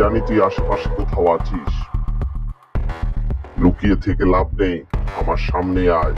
জানি তুই আশেপাশে কোথাও আছিস। লুকিয়ে থেকে লাভ নেই, আমার সামনে আয়।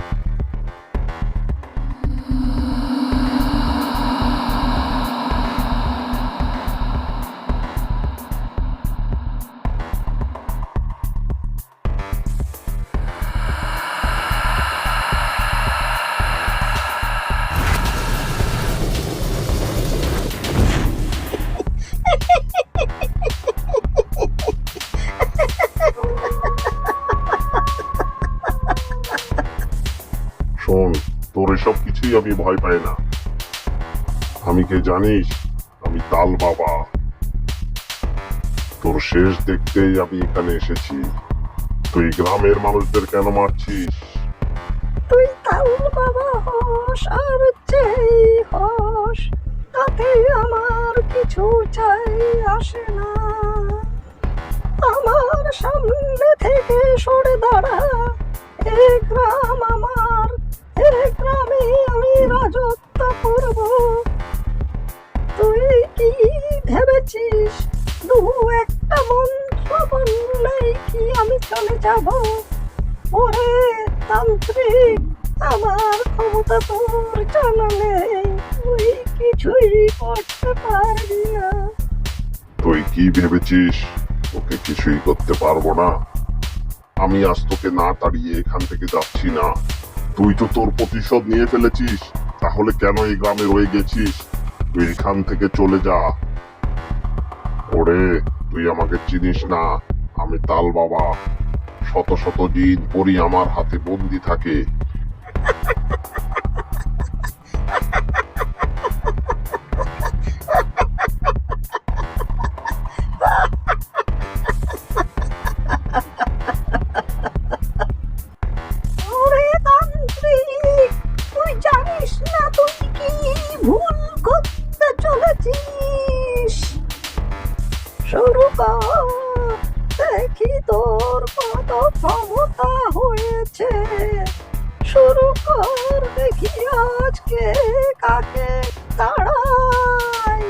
শোন, তোর এসব কিছুই আমি ভয় পাই না। আমি কে জানিস? আমি তাল বাবা। তোর শেষ দেখতেই আমি এখানে এসেছি। তুই গ্রামের মানুষদের কেন মারছিস? তুই তাল বাবা হস আর যেই হস, তাতে আমার কিছু চাই আসে না। আমার সামনে থেকে সরে দাঁড়া। এ গ্রাম আমার, এ গ্রামে আমি রাজত্ব করব। তুই কি ভেবেছিস দু একটা মন্ত্র বললেই কি আমি চলে যাব? ওরে তান্ত্রিক, আমার ক্ষমতা তোর জানা নেই, তুই কিছুই করতে পারবি না। তুই কি ভেবেছিস তোকে কিছুই করতে পারবো না? আমি আজ তোকে না তাড়িয়ে এখান থেকে যাচ্ছি না। তুই তো তোর প্রতিশোধ নিয়ে ফেলেছিস, তাহলে কেন এই গ্রামে রয়ে গেছিস? তুই এখান থেকে চলে যা। ওরে, তুই আমাকে চিনিস না। আমি তাল বাবা। শত শত দিন পরই আমার হাতে বন্দি থাকে। ওরে তান্ত্রিক, তুই জানিস না তুই কি ভুল করতে চলেছিস। শুরু কর, দেখি তোর কত ক্ষমতা হয়েছে। শুরু কর, দেখি আজকে কাকে তাড়াই।